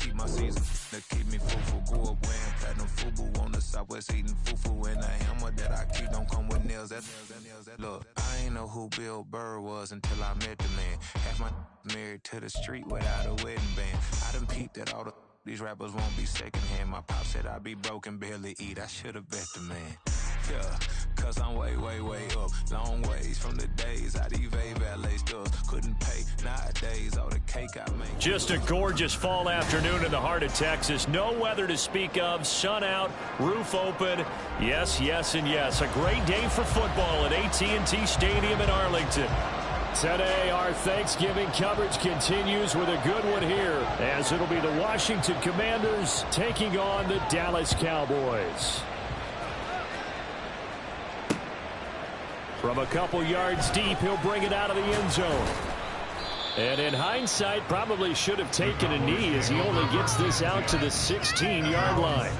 keep my season. To keep me full, grew up wearing platinum FUBU on the southwest eating fufu. And the hammer that I keep don't come with nails. Look, I ain't know who Bill Burr was until I met the man. Half my married to the street without a wedding band. I done peeped at all these rappers won't be secondhand. My pop said I'd be broke and barely eat. I should've bet the man. Yeah, cause I'm way up. Long ways from the days I eBay valet stores couldn't pay. Nowadays, all the cake I make. Just a gorgeous fall afternoon in the heart of Texas. No weather to speak of. Sun out, roof open. Yes, yes, and yes. A great day for football at AT&T Stadium in Arlington. Today, our Thanksgiving coverage continues with a good one here, as it'll be the Washington Commanders taking on the Dallas Cowboys. From a couple yards deep, he'll bring it out of the end zone. And in hindsight, probably should have taken a knee as he only gets this out to the 16-yard line.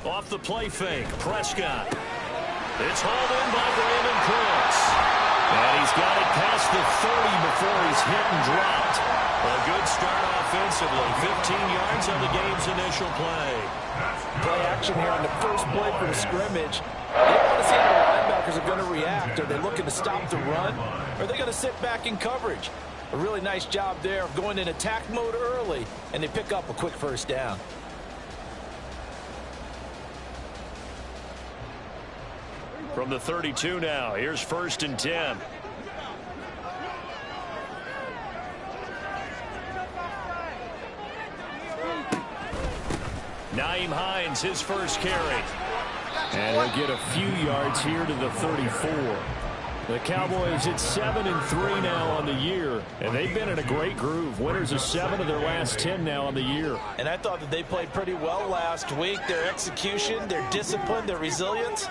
Off the play fake, Prescott. It's hauled in by Brandon Cooks. And he's got it past the 30 before he's hit and dropped. A good start offensively. 15 yards on the game's initial play. Play action here on the first play for the scrimmage. They want to see how the linebackers are going to react. Are they looking to stop the run? Or are they going to sit back in coverage? A really nice job there of going in attack mode early, and they pick up a quick first down. From the 32 now, here's 1st and 10. Nyheim Hines, his first carry. And he'll get a few yards here to the 34. The Cowboys at 7-3 now on the year, and they've been in a great groove. Winners of 7 of their last 10 now on the year. And I thought that they played pretty well last week. Their execution, their discipline, their resilience,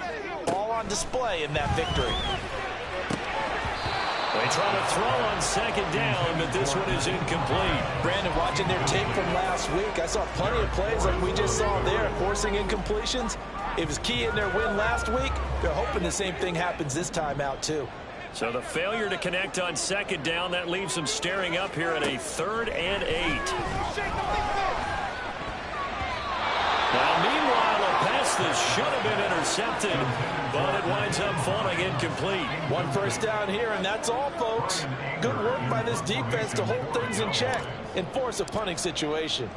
all on display in that victory. They try to throw on 2nd down, but this one is incomplete. Brandon, watching their tape from last week, I saw plenty of plays like we just saw there, forcing incompletions. It was key in their win last week. They're hoping the same thing happens this time out, too. So the failure to connect on 2nd down, that leaves them staring up here at a 3rd and 8. Now, meanwhile, a pass that should have been intercepted, but it winds up falling incomplete. 1 first down here, and that's all, folks. Good work by this defense to hold things in check and force a punting situation.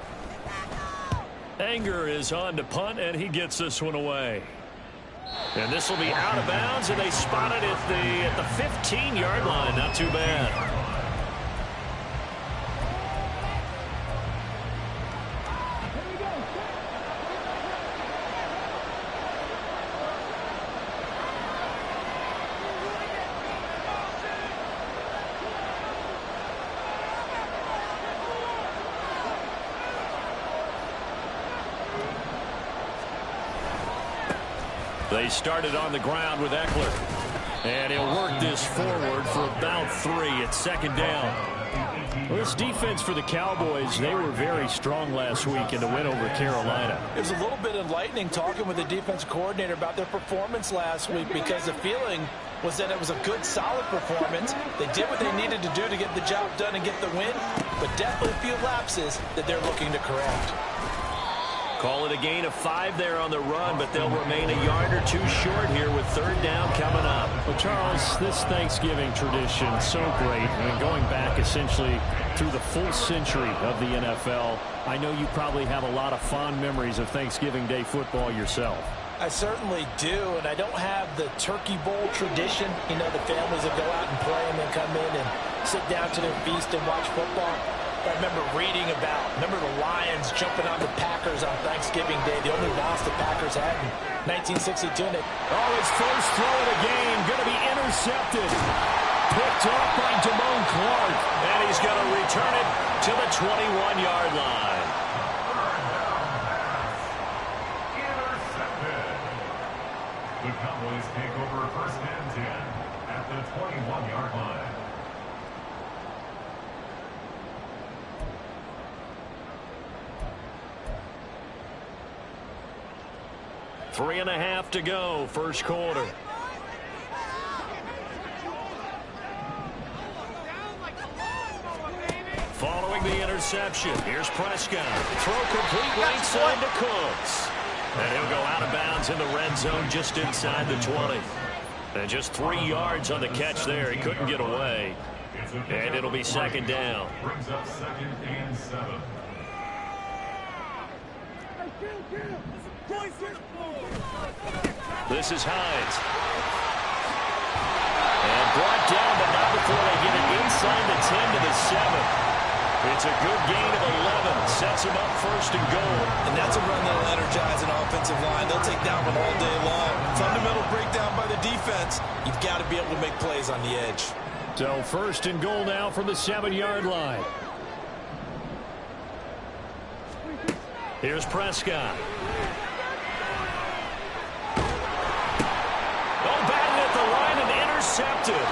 Anger is on to punt, and he gets this one away. And this will be out of bounds, and they spot it at the 15-yard line. Not too bad. They started on the ground with Eckler. And he'll work this forward for about 3 at 2nd down. Well, this defense for the Cowboys, they were very strong last week in the win over Carolina. It was a little bit enlightening talking with the defense coordinator about their performance last week, because the feeling was that it was a good, solid performance. They did what they needed to do to get the job done and get the win, but definitely a few lapses that they're looking to correct. Call it a gain of 5 there on the run, but they'll remain a yard or 2 short here with 3rd down coming up. Well, Charles, this Thanksgiving tradition, so great. I mean, going back essentially through the full century of the NFL, I know you probably have a lot of fond memories of Thanksgiving Day football yourself. I certainly do, and I don't have the Turkey Bowl tradition. You know, the families that go out and play and then come in and sit down to their feast and watch football. I remember reading remember the Lions jumping on the Packers on Thanksgiving Day, the only loss the Packers had in 1962. His first throw of the game going to be intercepted. Picked off by Damone Clark, and he's going to return it to the 21-yard line. Intercepted. The Cowboys take over 1st and 10 at the 21-yard line. Three and a half to go, first quarter. Following the interception, here's Prescott. Throw complete right side to Cooks. And he'll go out of bounds in the red zone just inside the 20. And just 3 yards on the catch there. He couldn't get away. And it'll be 2nd down. Brings up 2nd and 7. This is Hines. And brought down, but not before they get it inside the 10 to the 7. It's a good gain of 11. Sets him up 1st and goal. And that's a run that'll energize an offensive line. They'll take that one all day long. Fundamental breakdown by the defense. You've got to be able to make plays on the edge. So 1st and goal now from the 7-yard line. Here's Prescott. Batted at the line and intercepted.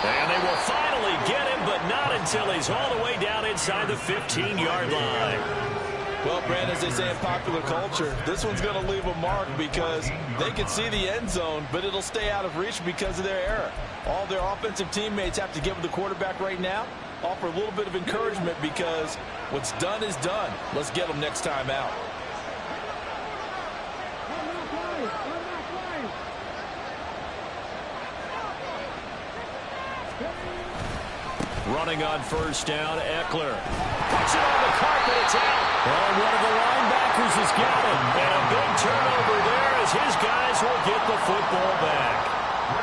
And they will finally get him, but not until he's all the way down inside the 15-yard line. Well, Brandon, as they say in popular culture, this one's going to leave a mark because they can see the end zone, but it'll stay out of reach because of their error. All their offensive teammates have to give the quarterback right now, offer a little bit of encouragement because what's done is done. Let's get them next time out. Running on 1st down, Eckler. Puts it on the carpet, it's out. Well, one of the linebackers has got it. And a big turnover there as his guys will get the football back.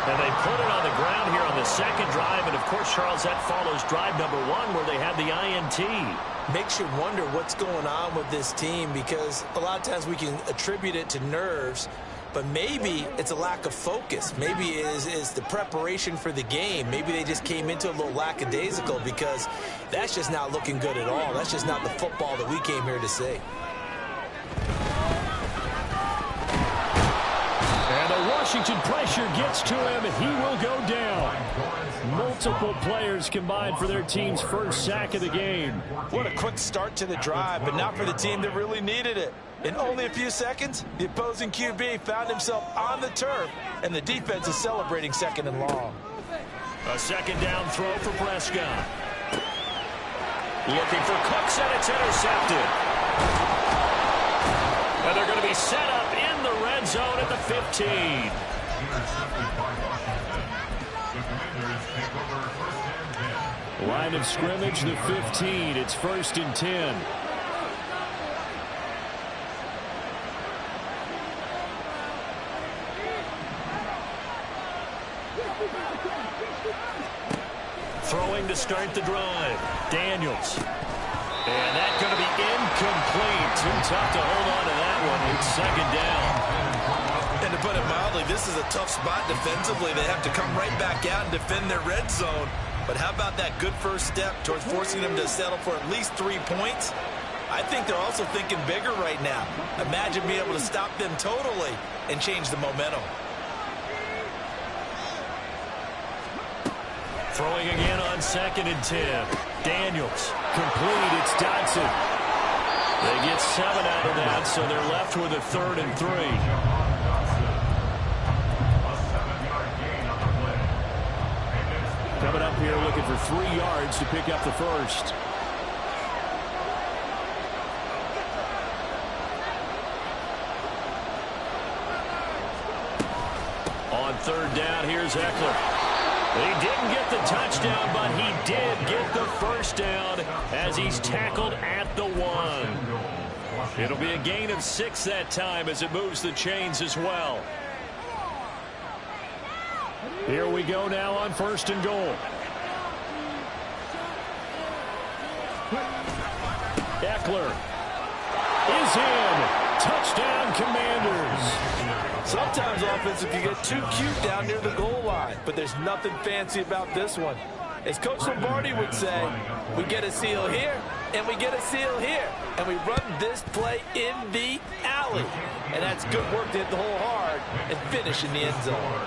And they put it on the ground here on the 2nd drive. And, of course, Charles, that follows drive number 1 where they had the INT. Makes you wonder what's going on with this team because a lot of times we can attribute it to nerves, but maybe it's a lack of focus. Maybe it is the preparation for the game. Maybe they just came into a little lackadaisical because that's just not looking good at all. That's just not the football that we came here to see. And the Washington pressure gets to him, and he will go down. Multiple players combined for their team's 1st sack of the game. What a quick start to the drive, but not for the team that really needed it. In only a few seconds, the opposing QB found himself on the turf, and the defense is celebrating 2nd and long. A 2nd down throw for Prescott. Looking for Cooks, and it's intercepted. And they're going to be set up in the red zone at the 15. Intercepted by Washington. The Commanders take over 1st and 10. Line of scrimmage, the 15. It's 1st and 10. Throwing to start the drive. Daniels. And that's going to be incomplete. Too tough to hold on to that one. It's 2nd down. And to put it mildly, this is a tough spot defensively. They have to come right back out and defend their red zone. But how about that good first step towards forcing them to settle for at least 3 points? I think they're also thinking bigger right now. Imagine being able to stop them totally and change the momentum. Throwing again on 2nd and 10. Daniels. Complete. It's Dodson. They get 7 out of that, so they're left with a 3rd and 3. for 3 yards to pick up the first. On third down, here's Eckler. He didn't get the touchdown, but he did get the first down as he's tackled at the 1. It'll be a gain of 6 that time as it moves the chains as well. Here we go now on 1st and goal. Eckler is in. Touchdown, Commanders. Sometimes offensive can get too cute down near the goal line, but there's nothing fancy about this one. As Coach Lombardi would say, we get a seal here, and we get a seal here, and we run this play in the alley. And that's good work to hit the hole hard and finish in the end zone.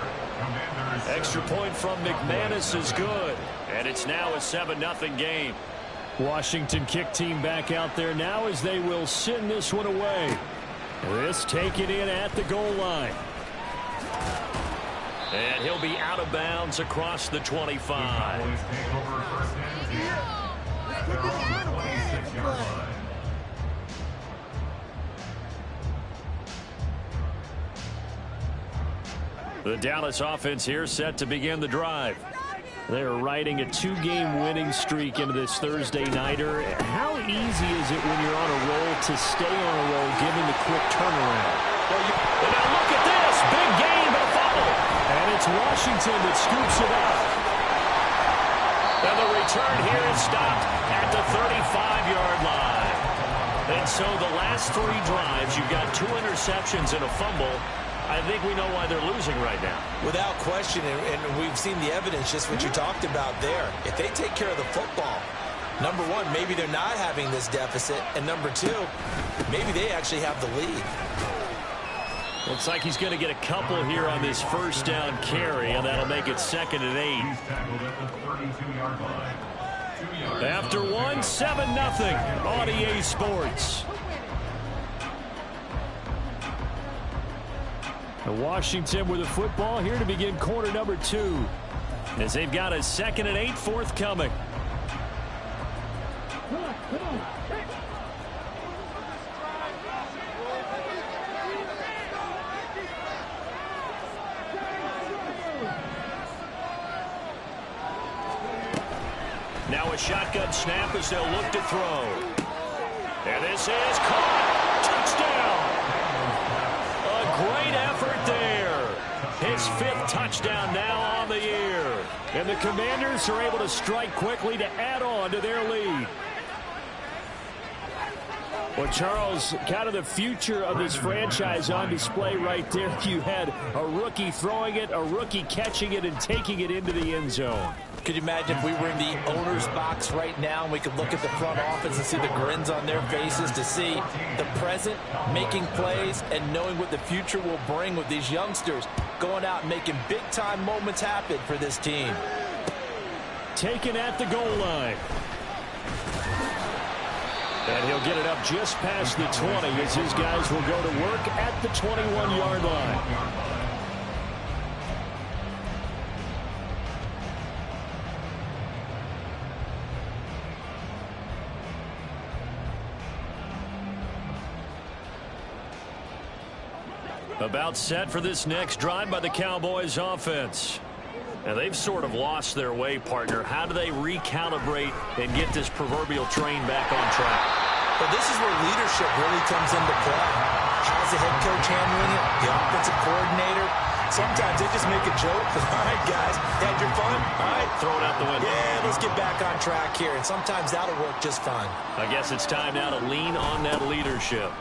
Extra point from McManus is good, and it's now a 7-0 game. Washington kick team back out there now as they will send this one away. This taken in at the goal line. And he'll be out of bounds across the 25. The Dallas offense here set to begin the drive. They're riding a 2-game winning streak into this Thursday nighter. How easy is it when you're on a roll to stay on a roll given the quick turnaround? And now look at this. Big gain, but a fumble. And it's Washington that scoops it up. And the return here is stopped at the 35-yard line. And so the last 3 drives, you've got 2 interceptions and a fumble. I think we know why they're losing right now. Without question, and we've seen the evidence, just what you talked about there. If they take care of the football, number one, maybe they're not having this deficit, and number 2, maybe they actually have the lead. Looks like he's going to get a couple here on this first down carry, and that'll make it 2nd and 8. After 1, 7-0 on EA Sports. Washington with the football here to begin quarter number 2. As they've got a 2nd and 8 forthcoming. Now a shotgun snap as they'll look to throw. And this is caught. Touchdown. Great effort there. His 5th touchdown now on the year. And the Commanders are able to strike quickly to add on to their lead. Well, Charles, kind of the future of this franchise on display right there. You had a rookie throwing it, a rookie catching it, and taking it into the end zone. Could you imagine if we were in the owner's box right now and we could look at the front office and see the grins on their faces, to see the present making plays and knowing what the future will bring with these youngsters going out and making big-time moments happen for this team. Taken at the goal line. And he'll get it up just past the 20 as his guys will go to work at the 21-yard line. About set for this next drive by the Cowboys offense. And they've sort of lost their way, partner. How do they recalibrate and get this proverbial train back on track? Well, this is where leadership really comes into play. How's the head coach handling it? The offensive coordinator? Sometimes they just make a joke. All right, guys, had your fun? All right. Throw it out the window. Yeah, let's get back on track here. And sometimes that'll work just fine. I guess it's time now to lean on that leadership.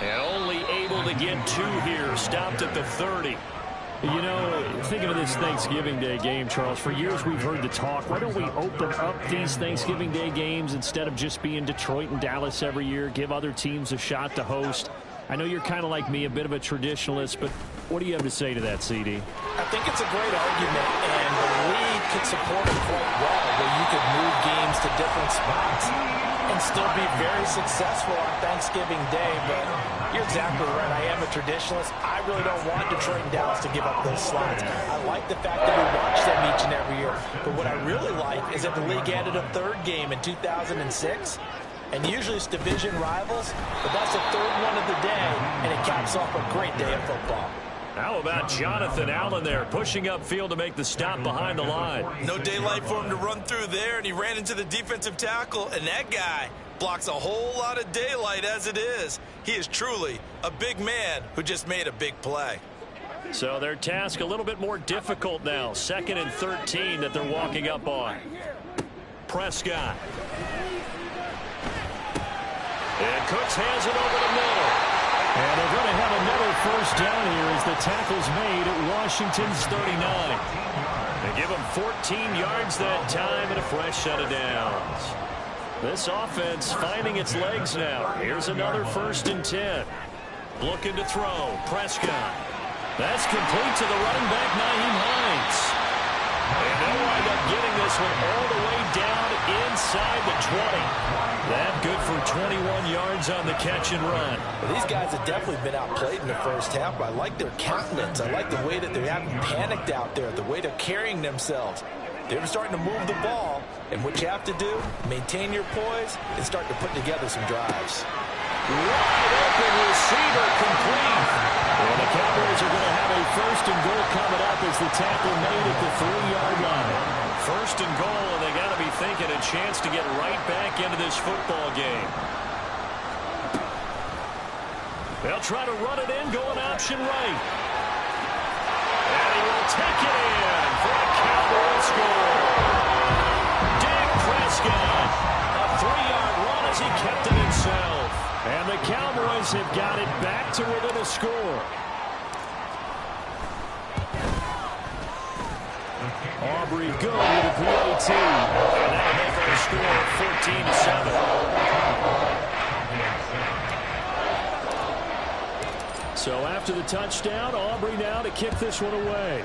And only able to get 2 here. Stopped at the 30. You know, thinking of this Thanksgiving Day game, Charles, for years we've heard the talk, why don't we open up these Thanksgiving Day games instead of just being Detroit and Dallas every year, give other teams a shot to host? I know you're kind of like me, a bit of a traditionalist, but what do you have to say to that, CD? I think it's a great argument, and the league could support it quite well, where you could move games to different spots. and still be very successful on Thanksgiving Day. But you're exactly right. I am a traditionalist. I really don't want Detroit and Dallas to give up those slots. I like the fact that we watch them each and every year. But what I really like is that the league added a third game in 2006. And usually it's division rivals, but that's the third one of the day, and it caps off a great day of football. How about Jonathan Allen there, pushing upfield to make the stop behind the line? No daylight for him to run through there, and he ran into the defensive tackle, and that guy blocks a whole lot of daylight as it is. He is truly a big man who just made a big play. So their task a little bit more difficult now. 2nd and 13 that they're walking up on. Prescott. And Cooks has it over the middle. And they're going to have another first down here as the tackle's made at Washington's 39. They give them 14 yards that time and a fresh set of downs. This offense finding its legs now. Here's another 1st and 10. Looking to throw. Prescott. That's complete to the running back, Nyheim Hines. And they'll wind up getting this one all the way down inside the 20. That good for 21 yards on the catch and run. Well, these guys have definitely been outplayed in the first half, but I like their countenance. I like the way that they haven't panicked out there, the way they're carrying themselves. They're starting to move the ball, and what you have to do, maintain your poise and start to put together some drives. Wide open receiver complete. And the Cowboys are going to have a 1st and goal coming up as the tackle made at the 3-yard line. 1st and goal, and they got to be thinking a chance to get right back into this football game. They'll try to run it in, going option right. And he will take it in for a Cowboy score. Dak Prescott, a 3-yard run as he kept it himself. And the Cowboys have got it back to within a score. Aubrey good with a PAT. And that'll make our score 14-7. So after the touchdown, Aubrey now to kick this one away.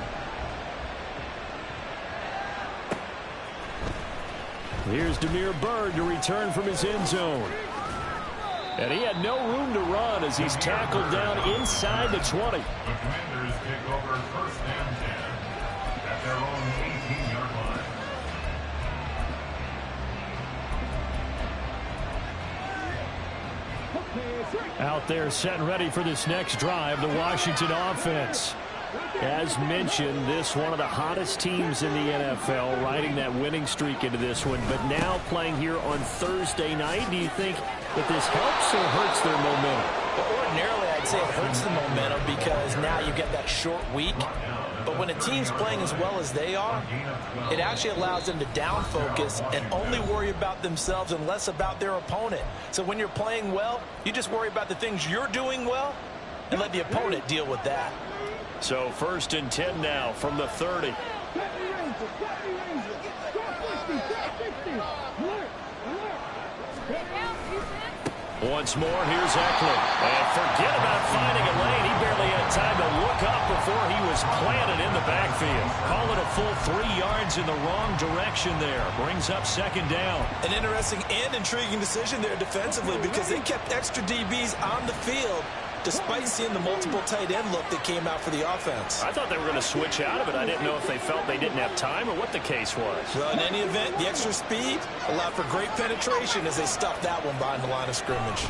Here's Damiere Byrd to return from his end zone. And he had no room to run as he's tackled down inside the 20. The Commanders take over 1st and 10 at their own 18-yard line. Out there set and ready for this next drive, the Washington offense. As mentioned, this one of the hottest teams in the NFL, riding that winning streak into this one, but now playing here on Thursday night. Do you think that this helps or hurts their momentum? Well, ordinarily, I'd say it hurts the momentum because now you get that short week. But when a team's playing as well as they are, it actually allows them to down focus and only worry about themselves and less about their opponent. So when you're playing well, you just worry about the things you're doing well and let the opponent deal with that. So 1st and 10 now from the 30. Once more, here's Eckler. And forget about finding a lane. He barely had time to look up before he was planted in the backfield. Call it a full 3 yards in the wrong direction there. Brings up 2nd down. An interesting and intriguing decision there defensively because they kept extra DBs on the field despite seeing the multiple tight end look that came out for the offense. I thought they were going to switch out of it. I didn't know if they felt they didn't have time or what the case was. Well, in any event, the extra speed allowed for great penetration as they stuffed that one behind the line of scrimmage.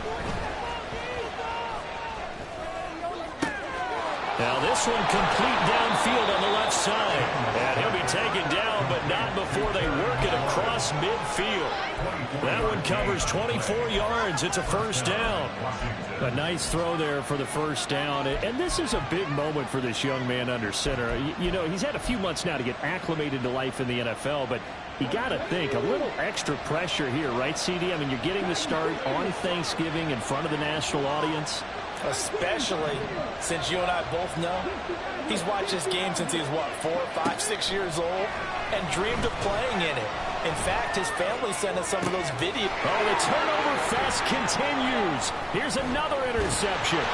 Now this one complete downfield on the left side. And he'll be taken down, but not before they work it across midfield. That one covers 24 yards. It's a 1st down. A nice throw there for the 1st down. And this is a big moment for this young man under center. You know, he's had a few months now to get acclimated to life in the NFL, but you got to think, a little extra pressure here, right, CD? I mean, you're getting the start on Thanksgiving in front of the national audience. Especially since you and I both know he's watched this game since he was, what, 4, 5, 6 years old and dreamed of playing in it. In fact, his family sent us some of those videos. Oh, the turnover fest continues. Here's another interception.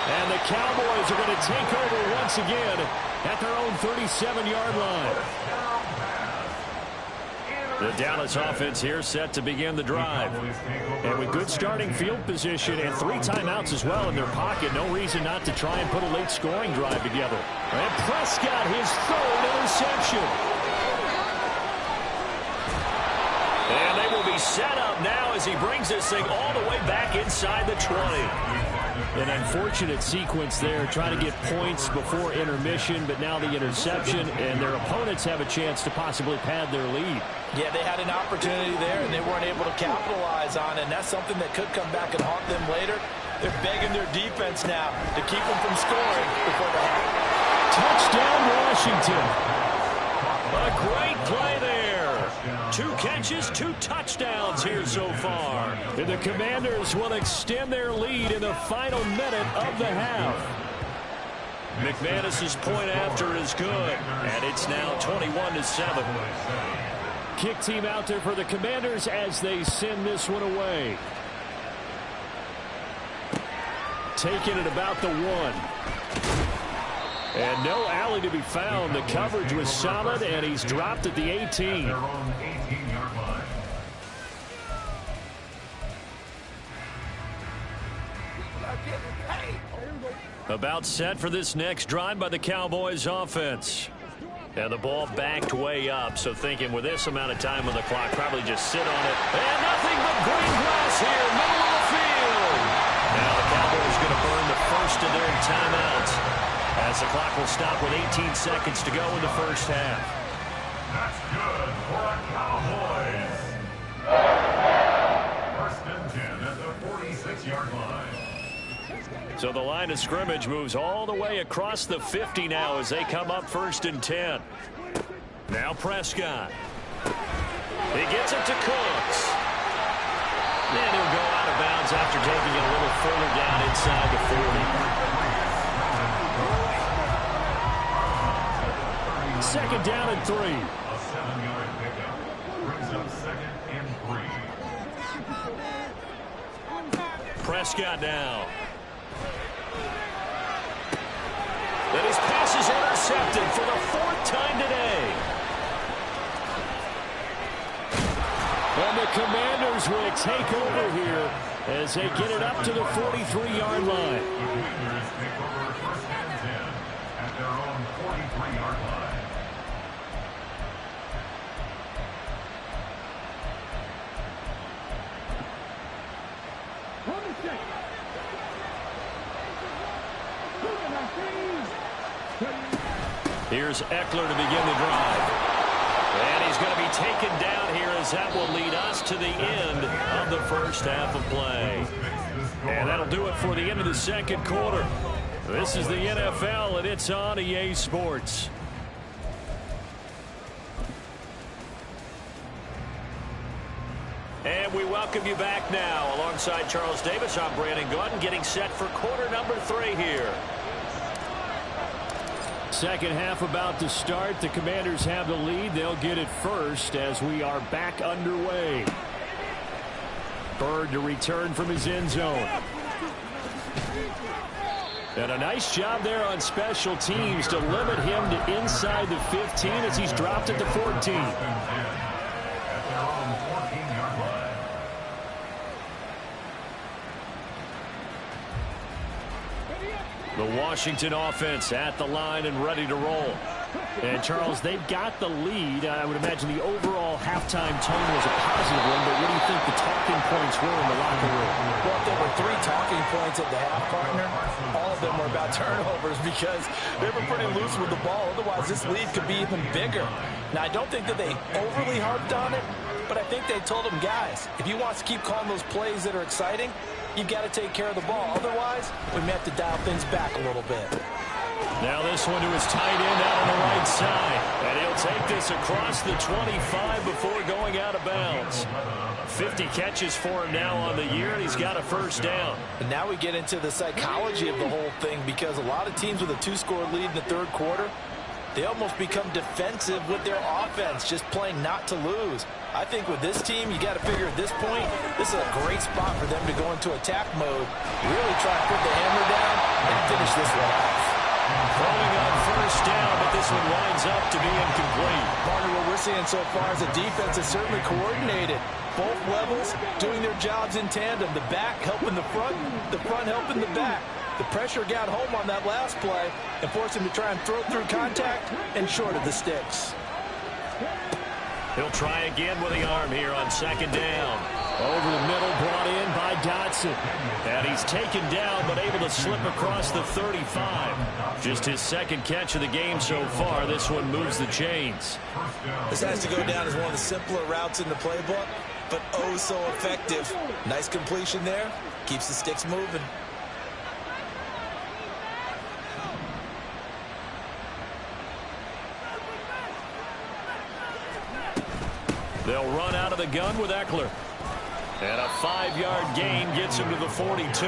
And the Cowboys are going to take over once again at their own 37-yard line. The Dallas offense here set to begin the drive. And with good starting field position and 3 timeouts as well in their pocket, no reason not to try and put a late scoring drive together. And Prescott, his 3rd interception. And they will be set up now as he brings this thing all the way back inside the 20. An unfortunate sequence there, trying to get points before intermission, but now the interception, and their opponents have a chance to possibly pad their lead. Yeah, they had an opportunity there, and they weren't able to capitalize on it, and that's something that could come back and haunt them later. They're begging their defense now to keep them from scoring before the half. Touchdown, Washington. A great play there. 2 catches, 2 touchdowns here so far. And the Commanders will extend their lead in the final minute of the half. McManus's point after is good, and it's now 21-7. Kick team out there for the Commanders as they send this one away. Taking it about the 1. And no alley to be found. The coverage was solid, and he's dropped at the 18. About set for this next drive by the Cowboys offense. And the ball backed way up, so thinking with this amount of time on the clock, probably just sit on it. And nothing but green grass here, middle of the field. Now the Cowboys going to burn the first of their timeouts, as the clock will stop with 18 seconds to go in the first half. That's good for the Cowboys. 1st and 10 at the 46-yard line. So the line of scrimmage moves all the way across the 50 now as they come up 1st and 10. Now Prescott. He gets it to Cooks. Then he'll go out of bounds after taking it a little further down inside the 40. 2nd down and 3. A 7-yard pickup brings up 2nd and 3. Prescott now. And his pass is intercepted for the 4th time today. And the Commanders will take over here as they get it up to the 43-yard line. The Commanders take over 1st and 10 at their own 43-yard line. Here's Eckler to begin the drive. And he's going to be taken down here as that will lead us to the end of the first half of play. And that'll do it for the end of the 2nd quarter. This is the NFL, and it's on EA Sports. And we welcome you back now. Alongside Charles Davis, I'm Brandon Gordon, getting set for quarter number 3 here. Second half about to start. The Commanders have the lead. They'll get it first as we are back underway. Bird to return from his end zone. And a nice job there on special teams to limit him to inside the 15 as he's dropped at the 14. The Washington offense at the line and ready to roll. And, Charles, they've got the lead. I would imagine the overall halftime tone was a positive one, but what do you think the talking points were in the locker room? Well, if there were 3 talking points at the half, partner, all of them were about turnovers because they were pretty loose with the ball. Otherwise, this lead could be even bigger. Now, I don't think that they overly harped on it, but I think they told them, guys, if you want to keep calling those plays that are exciting, you've got to take care of the ball. Otherwise, we may have to dial things back a little bit. Now this one to his tight end out on the right side. And he'll take this across the 25 before going out of bounds. 50 catches for him now on the year, and he's got a first down. And now we get into the psychology of the whole thing because a lot of teams with a 2-score lead in the 3rd quarter, they almost become defensive with their offense, just playing not to lose. I think with this team, you got to figure at this point, this is a great spot for them to go into attack mode, really try to put the hammer down and finish this one off. Throwing on first down, but this one winds up to be incomplete. Partner, what we're seeing so far is the defense is certainly coordinated. Both levels doing their jobs in tandem. The back helping the front helping the back. The pressure got home on that last play and forced him to try and throw through contact and short of the sticks. He'll try again with the arm here on second down. Over the middle, brought in by Dotson. And he's taken down, but able to slip across the 35. Just his second catch of the game so far. This one moves the chains. This has to go down as one of the simpler routes in the playbook, but oh so effective. Nice completion there. Keeps the sticks moving. They'll run out of the gun with Eckler. And a 5-yard gain gets him to the 42.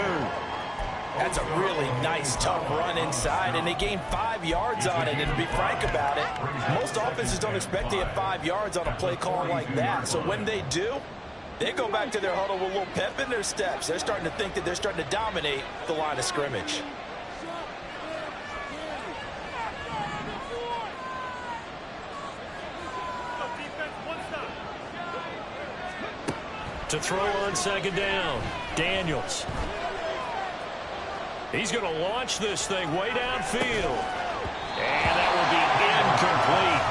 That's a really nice, tough run inside, and they gained 5 yards on it. And to be frank about it, most offenses don't expect to get 5 yards on a play call like that. So when they do, they go back to their huddle with a little pep in their steps. They're starting to think that they're starting to dominate the line of scrimmage. To throw on second down, Daniels. He's going to launch this thing way downfield. And that will be incomplete.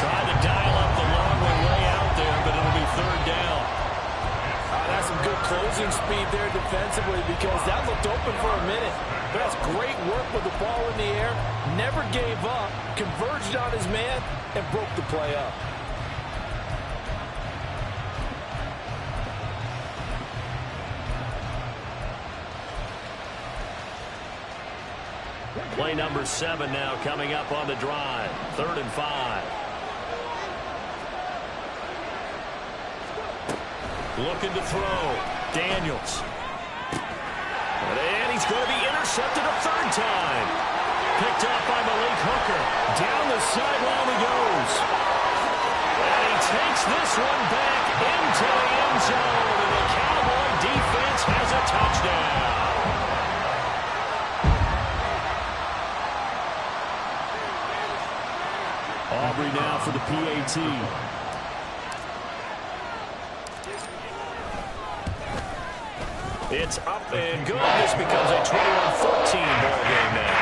Trying to dial up the long way out there, but it'll be third down. That's some good closing speed there defensively, because that looked open for a minute. But that's great work with the ball in the air. Never gave up, converged on his man, and broke the play up. Play number 7 now coming up on the drive. 3rd and 5. Looking to throw. Daniels. And he's going to be intercepted a third time. Picked up by Malik Hooker. Down the sideline he goes. And he takes this one back into the end zone. And the Cowboy defense has a touchdown. Aubrey now for the PAT. It's up and good. This becomes a 21-14 ball game now.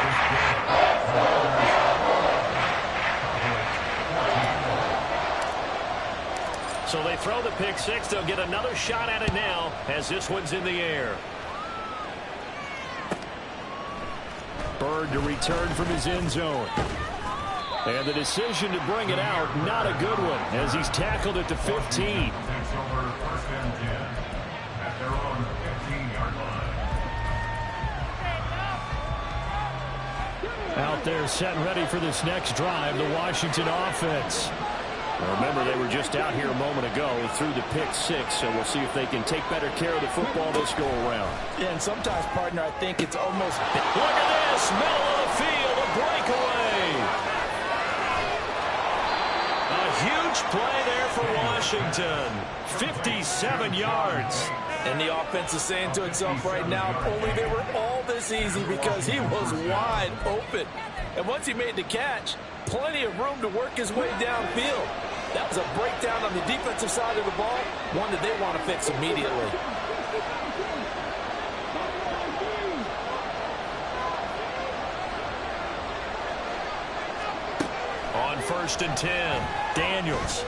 So they throw the pick six. They'll get another shot at it now as this one's in the air. Bird to return from his end zone. And the decision to bring it out, not a good one, as he's tackled at the 15. First and 10 at their own 15-yard line. Out there set and ready for this next drive, the Washington offense. Now remember, they were just out here a moment ago through the pick six, so we'll see if they can take better care of the football this go around. Yeah, and sometimes, partner, I think it's almost... Look at this, middle of the field, a breakaway. Huge play there for Washington. 57 yards. And the offense is saying to itself right now, only they were all this easy because he was wide open. And once he made the catch, plenty of room to work his way downfield. That was a breakdown on the defensive side of the ball, one that they want to fix immediately. On 1st and 10, Daniels.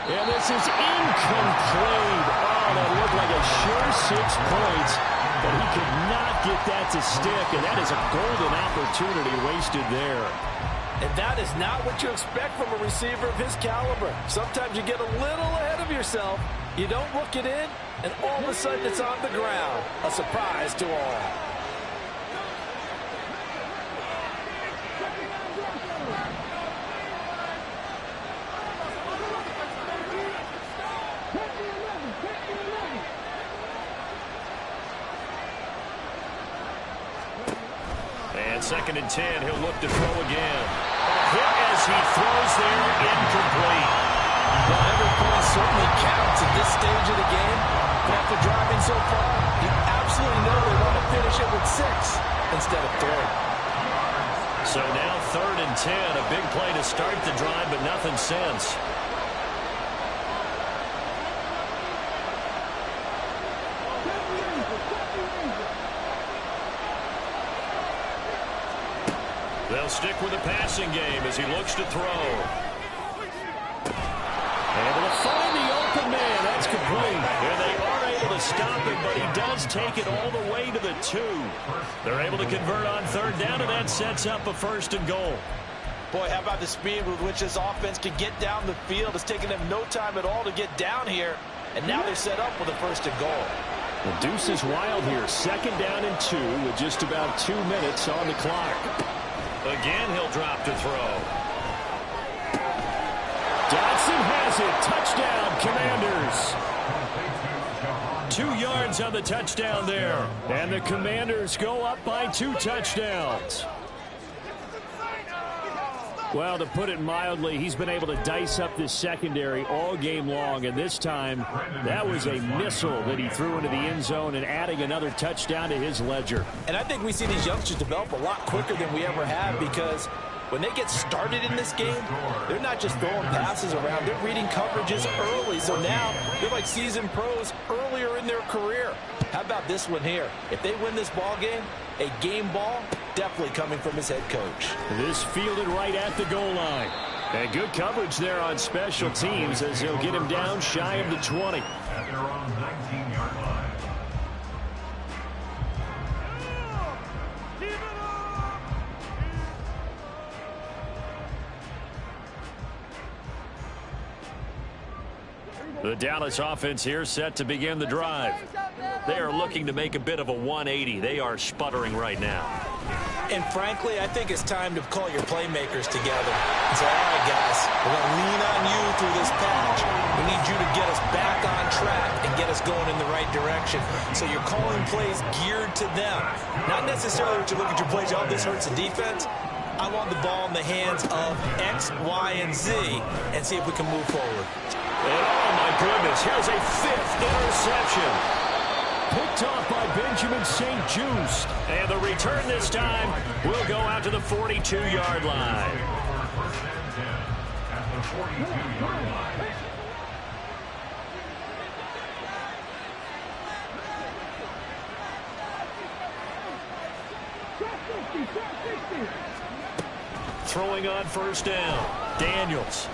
And this is incomplete. Oh, that looked like a sure 6 points, but he could not get that to stick, and that is a golden opportunity wasted there. And that is not what you expect from a receiver of his caliber. Sometimes you get a little ahead of yourself, you don't look it in, and all of a sudden it's on the ground. A surprise to all. And 2nd and 10, he'll look to throw again. Hit as he throws there, incomplete. Well, every point certainly counts at this stage of the game. But after driving so far, you absolutely know they want to finish it with 6 instead of 3. So now 3rd and 10. A big play to start the drive, but nothing since. They'll stick with the passing game as he looks to throw. Able to find the open man. That's complete. And they are able to stop him, but he does take it all the way to the 2. They're able to convert on 3rd down, and that sets up a 1st and goal. Boy, how about the speed with which this offense can get down the field? It's taken them no time at all to get down here, and now they're set up with a 1st and goal. The deuce is wild here. 2nd down and 2 with just about 2 minutes on the clock. Again, he'll drop to throw. Dotson has it. Touchdown, Commanders. 2 yards on the touchdown there. And the Commanders go up by 2 touchdowns. Well, to put it mildly, he's been able to dice up this secondary all game long, and this time that was a missile that he threw into the end zone and adding another touchdown to his ledger. And I think we see these youngsters develop a lot quicker than we ever have, because when they get started in this game, they're not just throwing passes around, they're reading coverages early. So now they're like seasoned pros earlier in their career. How about this one here? If they win this ball game, a game ball definitely coming from his head coach. This fielded right at the goal line. And good coverage there on special teams as they'll get him down shy of the 20. At their own 19-yard line. The Dallas offense here set to begin the drive. They are looking to make a bit of a 180. They are sputtering right now. And frankly, I think it's time to call your playmakers together and say, all right, guys, we're going to lean on you through this patch. We need you to get us back on track and get us going in the right direction. So you're calling plays geared to them. Not necessarily that you look at your plays, oh, this hurts the defense. I want the ball in the hands of X, Y, and Z and see if we can move forward. And oh, my goodness, here's a 5th interception. Picked off by Benjamin St. Juste. And the return this time will go out to the 42-yard line. First and 10 at the 42-yard line. Throwing on 1st down. Daniels.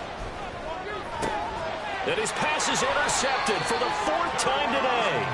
And his pass is intercepted for the 4th time today.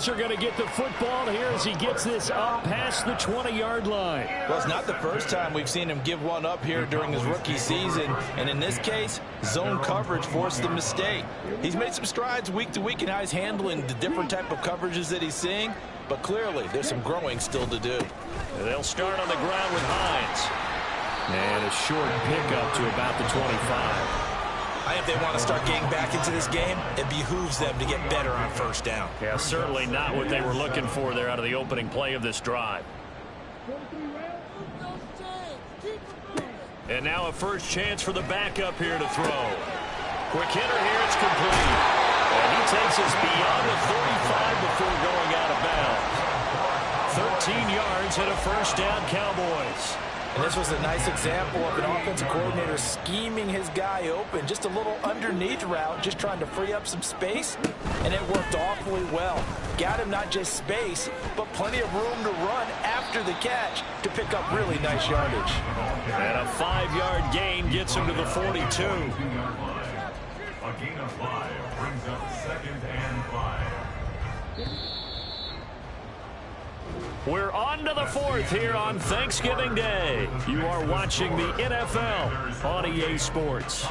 Boys are going to get the football here as he gets this up past the 20-yard line. Well, it's not the first time we've seen him give one up here during his rookie season. And in this case, zone coverage forced the mistake. He's made some strides week to week in how he's handling the different type of coverages that he's seeing. But clearly, there's some growing still to do. They'll start on the ground with Hines. And a short pickup to about the 25. I think if they want to start getting back into this game, it behooves them to get better on 1st down. Yeah, certainly not what they were looking for there out of the opening play of this drive. And now a first chance for the backup here to throw. Quick hitter here, it's complete. And he takes us beyond the 35 before going out of bounds. 13 yards and a 1st down, Cowboys. And this was a nice example of an offensive coordinator scheming his guy open. Just a little underneath route, just trying to free up some space, and it worked awfully well. Got him not just space, but plenty of room to run after the catch to pick up really nice yardage. And a 5-yard gain gets him to the 42. A gain of 5 brings up 2nd and 5. We're on to the 4th here on Thanksgiving Day. You are watching the NFL on EA Sports.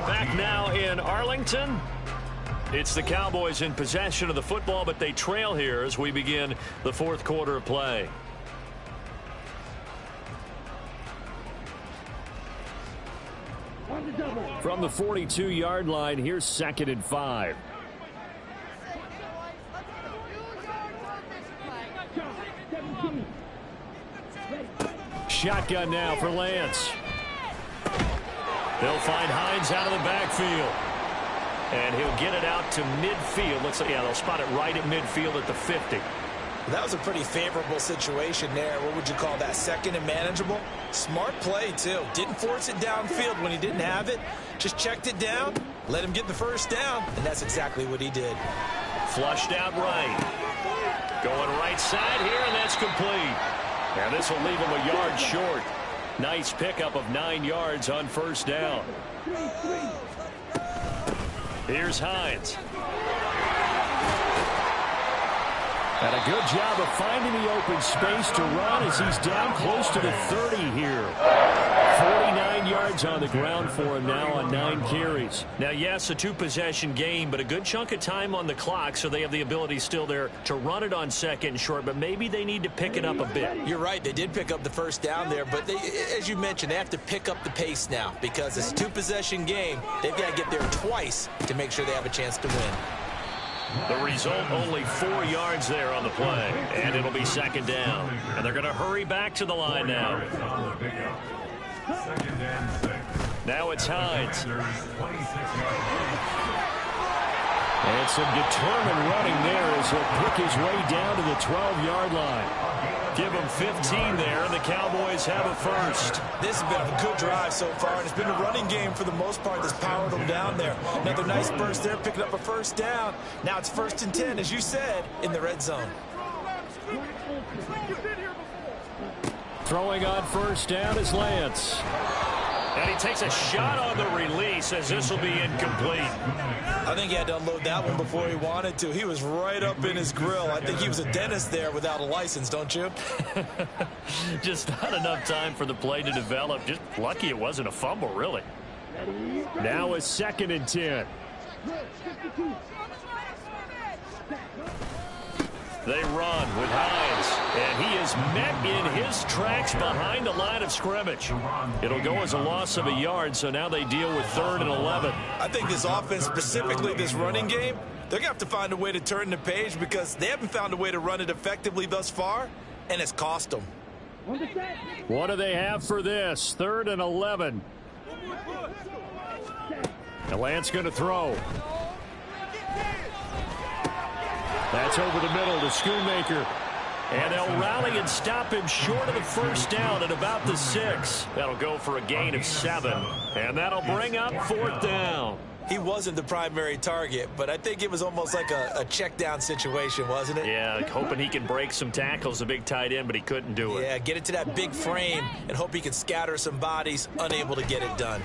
Back now in Arlington. It's the Cowboys in possession of the football, but they trail here as we begin the 4th quarter of play. From the 42-yard line, here's 2nd and 5. Shotgun now for Lance. They'll find Hines out of the backfield. And he'll get it out to midfield. Looks like, yeah, they'll spot it right at midfield at the 50. That was a pretty favorable situation there. What would you call that? Second and manageable? Smart play, too. Didn't force it downfield when he didn't have it. Just checked it down, let him get the first down, and that's exactly what he did. Flushed out right. Going right side here, and that's complete. And this will leave him a yard short. Nice pickup of 9 yards on first down. Here's Hines. And a good job of finding the open space to run as he's down close to the 30 here. 49 yards on the ground for him now on 9 carries. Now, yes, a 2-possession game, but a good chunk of time on the clock, so they have the ability still there to run it on second and short, but maybe they need to pick it up a bit. You're right. They did pick up the first down there, but they, as you mentioned, they have to pick up the pace now because it's a 2-possession game. They've got to get there twice to make sure they have a chance to win. The result, only 4 yards there on the play, and it'll be second down. And they're going to hurry back to the line now. Now it's Hines. And some determined running there as he'll pick his way down to the 12-yard line. Give him 15 there, and the Cowboys have a first. This has been a good drive so far, and it's been a running game for the most part that's powered them down there. Another nice burst there, picking up a first down. Now it's 1st and 10, as you said, in the red zone. Throwing on first down is Lance. And he takes a shot on the release as this will be incomplete. I think he had to unload that one before he wanted to. He was right up in his grill. I think he was a dentist there without a license, don't you? Just not enough time for the play to develop. Just lucky it wasn't a fumble, really. Now a 2nd and 10. They run with Hines, and he is met in his tracks behind the line of scrimmage. It'll go as a loss of a yard, so now they deal with 3rd and 11. I think this offense, specifically this running game, they're going to have to find a way to turn the page because they haven't found a way to run it effectively thus far, and it's cost them. What do they have for this? 3rd and 11. And Lance going to throw. That's over the middle to Schoonmaker. And they'll rally and stop him short of the first down at about the 6. That'll go for a gain of 7. And that'll bring up 4th down. He wasn't the primary target, but I think it was almost like a check down situation, wasn't it? Yeah, hoping he can break some tackles, a big tight end, but he couldn't do it. Yeah, get it to that big frame and hope he can scatter some bodies, unable to get it done.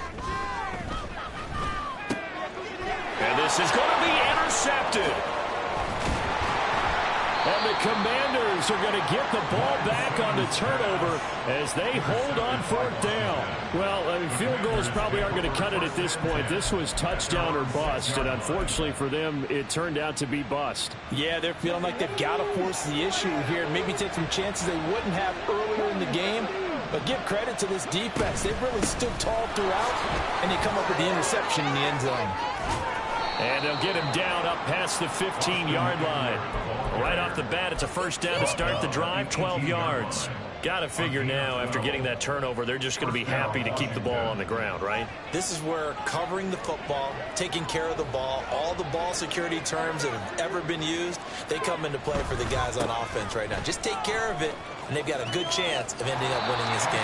And this is going to be intercepted. And the Commanders are going to get the ball back on the turnover as they hold on 4th down. Well, I mean, field goals probably aren't going to cut it at this point. This was touchdown or bust, and unfortunately for them, it turned out to be bust. Yeah, they're feeling like they've got to force the issue here and maybe take some chances they wouldn't have earlier in the game. But give credit to this defense. They've really stood tall throughout, and they come up with the interception in the end zone. And they'll get him down up past the 15-yard line. Right off the bat, it's a first down to start the drive, 12 yards. Got to figure now, after getting that turnover, they're just going to be happy to keep the ball on the ground, right? This is where covering the football, taking care of the ball, all the ball security terms that have ever been used, they come into play for the guys on offense right now. Just take care of it, and they've got a good chance of ending up winning this game.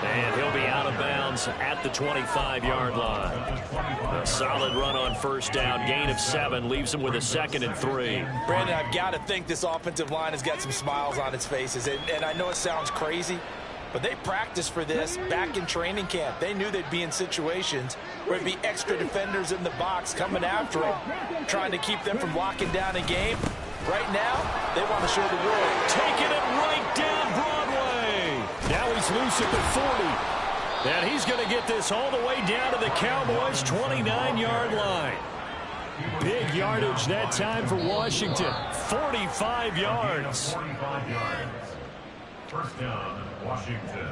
And he'll be out of bounds at the 25-yard line. A solid run on first down, gain of 7, leaves him with a 2nd and 3. Brandon, I've got to think this offensive line has got some smiles on its faces, and I know it sounds crazy, but they practiced for this back in training camp. They knew they'd be in situations where it'd be extra defenders in the box coming after them, trying to keep them from locking down a game. Right now, they want to show the world. Taking it right down Broadway. Now he's loose at the 40. And he's going to get this all the way down to the Cowboys' 29-yard line. Big yardage that time for Washington. 45 yards. 45 yards. First down, Washington.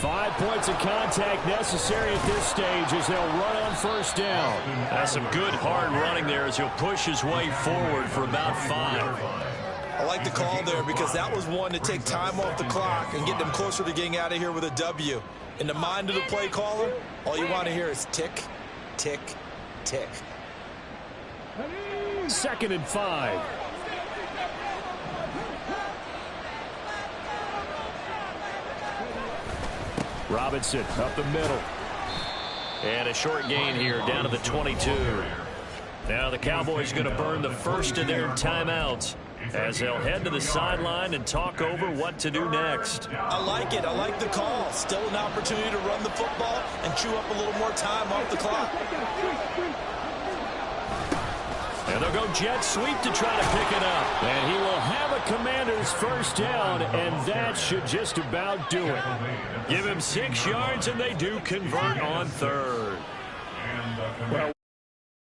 5 points of contact necessary at this stage as they'll run on first down. That's some good hard running there as he'll push his way forward for about 5. I like the call there because that was one to take time off the clock and get them closer to getting out of here with a W. In the mind of the play caller, all you want to hear is tick, tick, tick. 2nd and 5. Robinson up the middle. And a short gain here down to the 22. Now the Cowboys going to burn the first of their timeouts as they'll head to the sideline and talk over what to do next. I like it. I like the call. Still an opportunity to run the football and chew up a little more time off the clock. And they'll go jet sweep to try to pick it up. And he will have a Commander's first down, and that should just about do it. Give him 6 yards, and they do convert on 3rd. Well,